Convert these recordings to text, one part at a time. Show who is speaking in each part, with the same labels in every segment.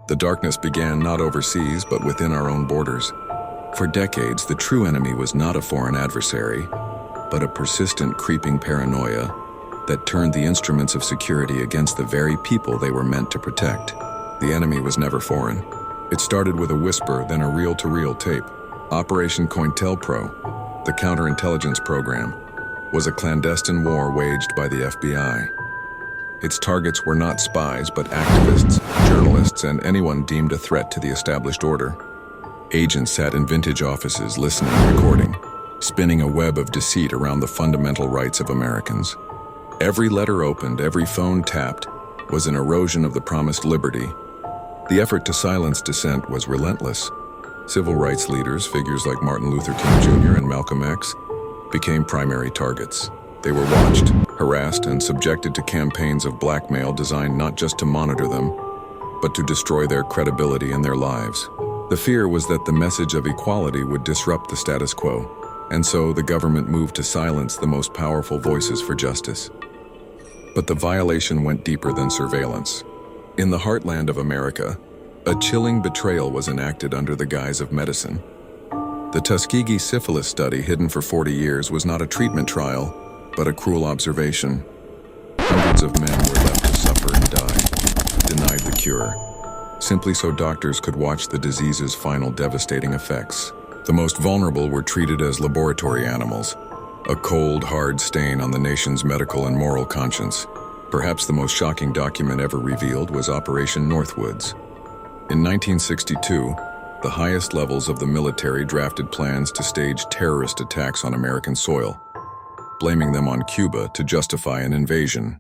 Speaker 1: The darkness began not overseas, but within our own borders. For decades, the true enemy was not a foreign adversary, but a persistent, creeping paranoia that turned the instruments of security against the very people they were meant to protect. The enemy was never foreign. It started with a whisper, then a reel-to-reel tape. Operation COINTELPRO, the counterintelligence program, was a clandestine war waged by the FBI. Its targets were not spies, but activists, journalists, and anyone deemed a threat to the established order. Agents sat in vintage offices, listening and recording, spinning a web of deceit around the fundamental rights of Americans. Every letter opened, every phone tapped, was an erosion of the promised liberty. The effort to silence dissent was relentless. Civil rights leaders, figures like Martin Luther King Jr. and Malcolm X, became primary targets. They were watched, harassed, and subjected to campaigns of blackmail designed not just to monitor them, but to destroy their credibility and their lives. The fear was that the message of equality would disrupt the status quo, and so the government moved to silence the most powerful voices for justice. But the violation went deeper than surveillance. In the heartland of America, a chilling betrayal was enacted under the guise of medicine. The Tuskegee syphilis study, hidden for 40 years, was not a treatment trial, but a cruel observation. Hundreds of men were left to suffer and die, denied the cure, simply so doctors could watch the disease's final devastating effects. The most vulnerable were treated as laboratory animals, a cold, hard stain on the nation's medical and moral conscience. Perhaps the most shocking document ever revealed was Operation Northwoods. In 1962, the highest levels of the military drafted plans to stage terrorist attacks on American soil, blaming them on Cuba to justify an invasion.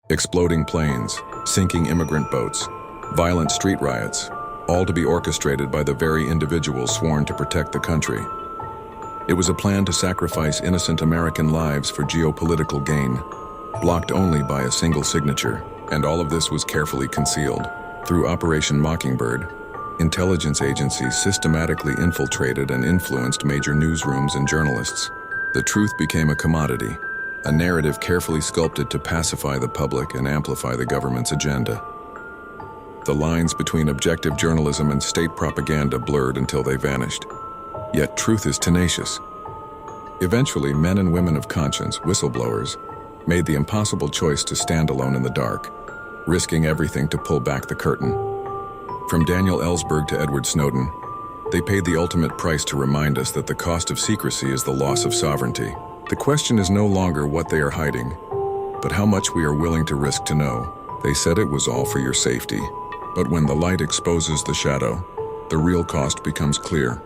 Speaker 1: Exploding planes, sinking immigrant boats, violent street riots, all to be orchestrated by the very individuals sworn to protect the country. It was a plan to sacrifice innocent American lives for geopolitical gain, blocked only by a single signature, and all of this was carefully concealed. Through Operation Mockingbird, intelligence agencies systematically infiltrated and influenced major newsrooms and journalists. The truth became a commodity, a narrative carefully sculpted to pacify the public and amplify the government's agenda. The lines between objective journalism and state propaganda blurred until they vanished. Yet truth is tenacious. Eventually, men and women of conscience, whistleblowers, made the impossible choice to stand alone in the dark, risking everything to pull back the curtain. From Daniel Ellsberg to Edward Snowden, they paid the ultimate price to remind us that the cost of secrecy is the loss of sovereignty. The question is no longer what they are hiding, but how much we are willing to risk to know. They said it was all for your safety, but when the light exposes the shadow, the real cost becomes clear.